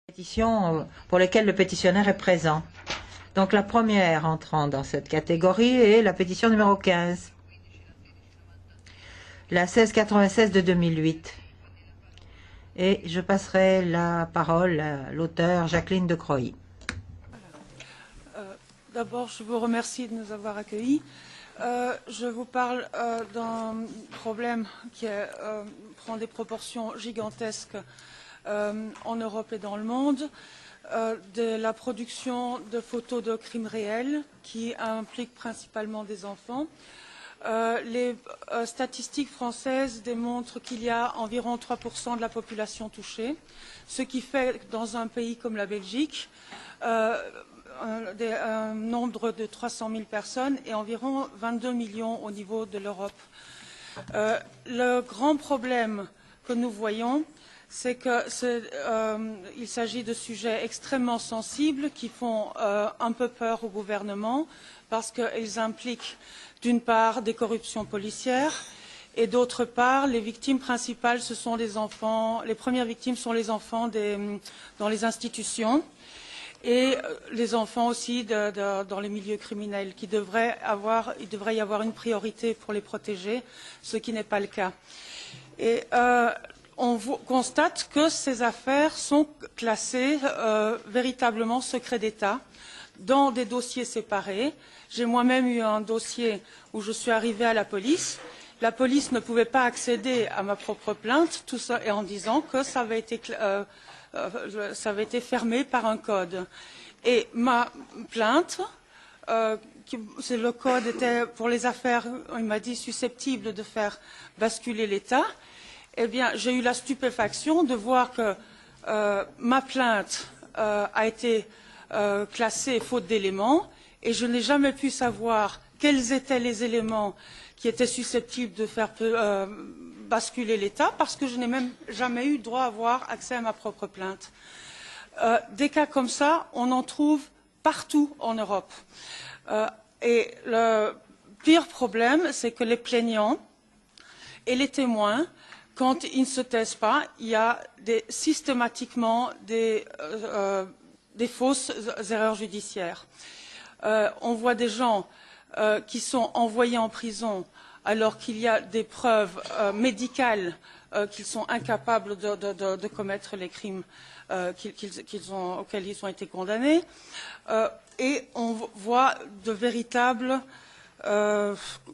Pétitions pour lesquelles le pétitionnaire est présent. Donc la première entrant dans cette catégorie est la pétition numéro 15, la 1696 de 2008. Et je passerai la parole à l'auteur Jacqueline de Croÿ. D'abord, je vous remercie de nous avoir accueillis. Je vous parle d'un problème qui prend des proportions gigantesques en Europe et dans le monde, de la production de photos de crimes réels qui impliquent principalement des enfants. Les statistiques françaises démontrent qu'il y a environ 3% de la population touchée, ce qui fait que dans un pays comme la Belgique, un nombre de 300 000 personnes et environ 22 millions au niveau de l'Europe. Le grand problème que nous voyons, c'est qu'il s'agit de sujets extrêmement sensibles qui font un peu peur au gouvernement parce qu'ils impliquent d'une part des corruptions policières et d'autre part les victimes principales ce sont les enfants, les premières victimes sont les enfants dans les institutions et les enfants aussi dans les milieux criminels il devrait y avoir une priorité pour les protéger, ce qui n'est pas le cas. Et on constate que ces affaires sont classées véritablement secret d'État dans des dossiers séparés. J'ai moi-même eu un dossier où je suis arrivée à la police. La police ne pouvait pas accéder à ma propre plainte, tout ça en disant que ça avait été fermé par un code. Et ma plainte, le code était pour les affaires, il m'a dit, susceptibles de faire basculer l'État. Eh bien, j'ai eu la stupéfaction de voir que ma plainte a été classée faute d'éléments et je n'ai jamais pu savoir quels étaient les éléments qui étaient susceptibles de faire basculer l'État parce que je n'ai même jamais eu droit à avoir accès à ma propre plainte. Des cas comme ça, on en trouve partout en Europe. Et le pire problème, c'est que les plaignants et les témoins, quand ils ne se taisent pas, il y a systématiquement des fausses erreurs judiciaires. On voit des gens qui sont envoyés en prison alors qu'il y a des preuves médicales qu'ils sont incapables de commettre les crimes auxquels ils ont été condamnés. Et on voit de véritables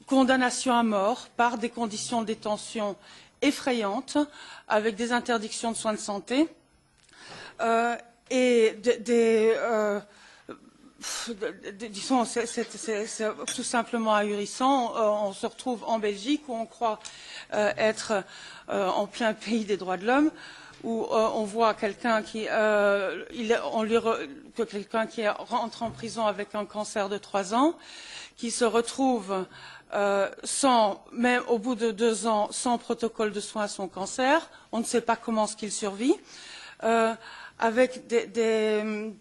condamnations à mort par des conditions de détention effrayantes, avec des interdictions de soins de santé et disons, c'est tout simplement ahurissant. On se retrouve en Belgique où on croit être en plein pays des droits de l'homme, où on voit quelqu'un qui rentre en prison avec un cancer de 3 ans, qui se retrouve même au bout de 2 ans, sans protocole de soins à son cancer. On ne sait pas comment qu'il survit, avec des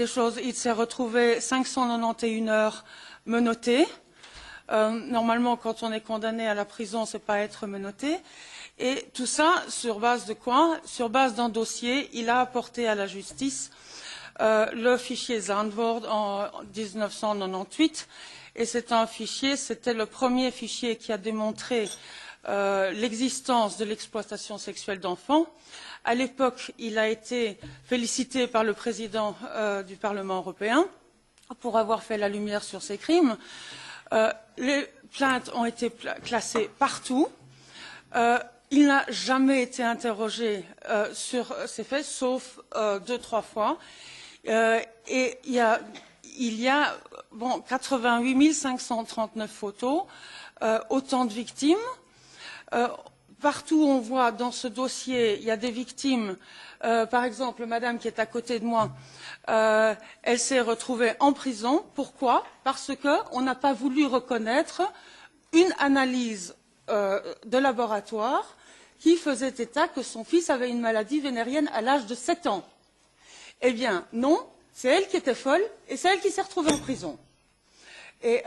choses. Il s'est retrouvé 591 heures menotté. Normalement, quand on est condamné à la prison, c'est pas être menotté. Et tout ça, sur base de quoi? Sur base d'un dossier, il a apporté à la justice le fichier Zandvoort en 1998. Et c'est un fichier, c'était le premier fichier qui a démontré l'existence de l'exploitation sexuelle d'enfants. À l'époque, il a été félicité par le président du Parlement européen pour avoir fait la lumière sur ces crimes. Les plaintes ont été classées partout. Il n'a jamais été interrogé sur ces faits, sauf 2-3 fois. Et il y a 88 539 photos, autant de victimes. Partout on voit dans ce dossier, il y a des victimes. Par exemple, madame qui est à côté de moi, elle s'est retrouvée en prison. Pourquoi? Parce qu'on n'a pas voulu reconnaître une analyse de laboratoire qui faisait état que son fils avait une maladie vénérienne à l'âge de 7 ans. Eh bien, non, c'est elle qui était folle et c'est elle qui s'est retrouvée en prison. Et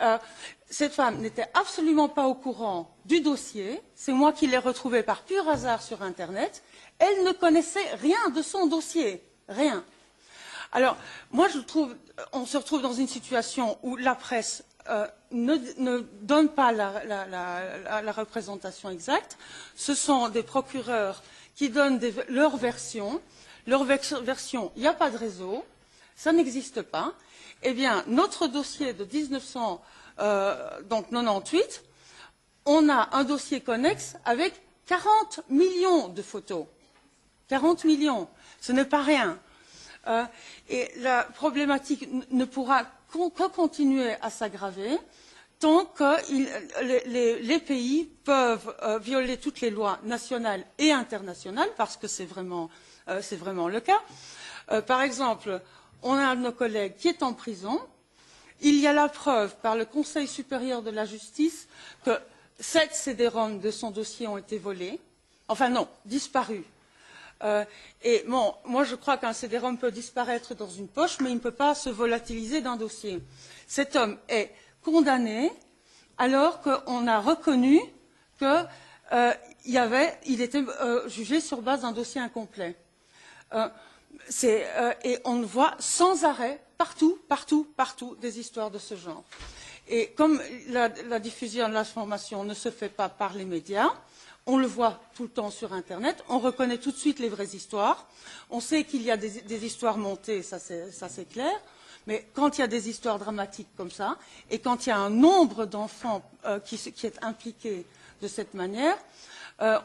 cette femme n'était absolument pas au courant du dossier. C'est moi qui l'ai retrouvée par pur hasard sur Internet. Elle ne connaissait rien de son dossier. Rien. Alors, moi, je trouve, on se retrouve dans une situation où la presse ne donne pas la représentation exacte. Ce sont des procureurs qui donnent leur version. Leur version, il n'y a pas de réseau, ça n'existe pas. Eh bien, notre dossier de 1998, on a un dossier connexe avec 40 millions de photos. 40 millions, ce n'est pas rien. Et la problématique ne pourra que continuer à s'aggraver tant que les pays peuvent violer toutes les lois nationales et internationales, parce que c'est vraiment le cas. Par exemple, on a un de nos collègues qui est en prison. Il y a la preuve par le Conseil supérieur de la justice que 7 CD-ROM de son dossier ont été volés. Enfin non, disparus. Et bon, moi je crois qu'un CD-ROM peut disparaître dans une poche, mais il ne peut pas se volatiliser d'un dossier. Cet homme est condamné alors qu'on a reconnu qu'il était jugé sur base d'un dossier incomplet. Et on le voit sans arrêt, partout, des histoires de ce genre. Et comme la diffusion de l'information ne se fait pas par les médias, on le voit tout le temps sur Internet, on reconnaît tout de suite les vraies histoires, on sait qu'il y a des histoires montées, ça c'est clair, mais quand il y a des histoires dramatiques comme ça, et quand il y a un nombre d'enfants qui est impliqué de cette manière,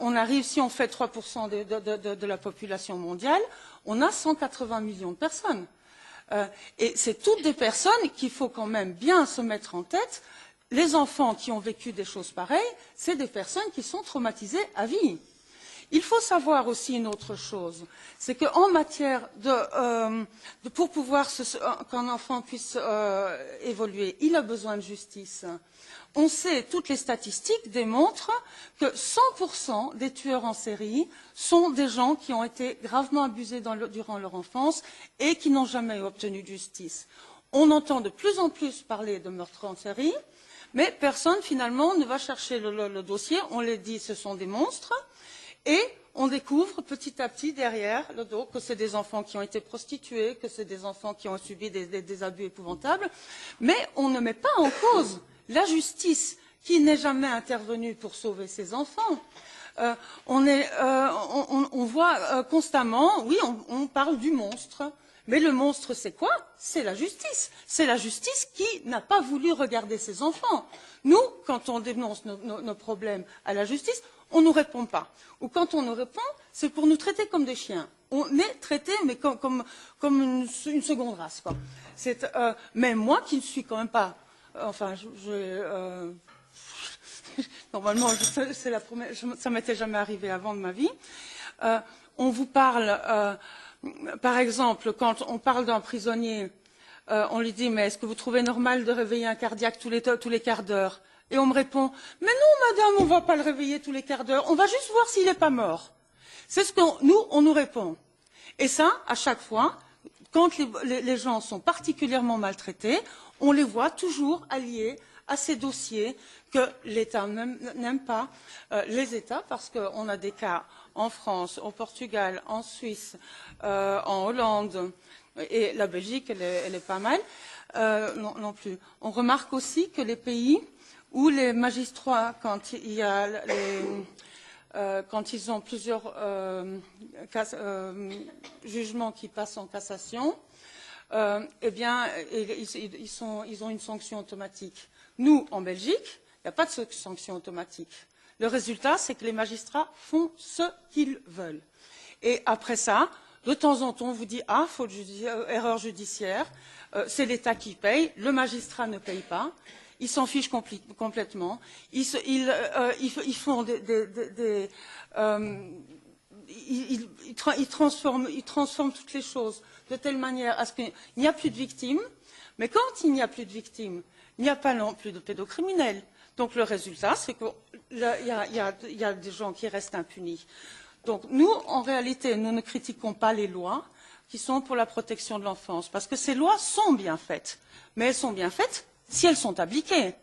on arrive, si on fait 3% de la population mondiale, on a 180 millions de personnes. Et c'est toutes des personnes qu'il faut quand même bien se mettre en tête. Les enfants qui ont vécu des choses pareilles, c'est des personnes qui sont traumatisées à vie. Il faut savoir aussi une autre chose, c'est qu'en matière pour pouvoir qu'un enfant puisse évoluer, il a besoin de justice. On sait, toutes les statistiques démontrent que 100% des tueurs en série sont des gens qui ont été gravement abusés durant leur enfance et qui n'ont jamais obtenu de justice. On entend de plus en plus parler de meurtres en série, mais personne finalement ne va chercher le dossier. On les dit ce sont des monstres et on découvre petit à petit derrière le dos que c'est des enfants qui ont été prostitués, que c'est des enfants qui ont subi des abus épouvantables, mais on ne met pas en cause la justice qui n'est jamais intervenue pour sauver ces enfants. On voit constamment, oui, on parle du monstre. Mais le monstre, c'est quoi? C'est la justice. C'est la justice qui n'a pas voulu regarder ses enfants. Nous, quand on dénonce nos problèmes à la justice, on ne nous répond pas. Ou quand on nous répond, c'est pour nous traiter comme des chiens. On est traité, mais comme une seconde race, quoi. Mais moi, qui ne suis quand même pas... Enfin, normalement, c'est la première... Ça m'était jamais arrivé avant de ma vie. On vous parle... Par exemple, quand on parle d'un prisonnier, on lui dit « Mais est-ce que vous trouvez normal de réveiller un cardiaque tous les quarts d'heure ?» Et on me répond « Mais non, madame, on ne va pas le réveiller tous les quarts d'heure, on va juste voir s'il n'est pas mort. » C'est ce qu'on nous répond. Et ça, à chaque fois, quand les gens sont particulièrement maltraités, on les voit toujours alliés à ces dossiers que l'État n'aime pas. Les États, parce qu'on a des cas en France, au Portugal, en Suisse, en Hollande, et la Belgique, elle est pas mal, non plus. On remarque aussi que les pays où les magistrats, quand ils ont plusieurs jugements qui passent en cassation, eh bien, ils ont une sanction automatique. Nous, en Belgique, il n'y a pas de sanction automatique. Le résultat, c'est que les magistrats font ce qu'ils veulent. Et après ça, de temps en temps, on vous dit « Ah, erreur judiciaire, c'est l'État qui paye, le magistrat ne paye pas ». Ils s'en fichent complètement. Ils transforment toutes les choses de telle manière à ce qu'il n'y a plus de victimes. Mais quand il n'y a plus de victimes, il n'y a pas non plus de pédocriminels. Donc le résultat, c'est qu'il y a des gens qui restent impunis. Donc nous, en réalité, nous ne critiquons pas les lois qui sont pour la protection de l'enfance, parce que ces lois sont bien faites. Mais elles sont bien faites si elles sont appliquées.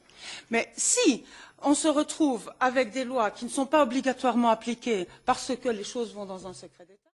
Mais si on se retrouve avec des lois qui ne sont pas obligatoirement appliquées parce que les choses vont dans un secret d'État,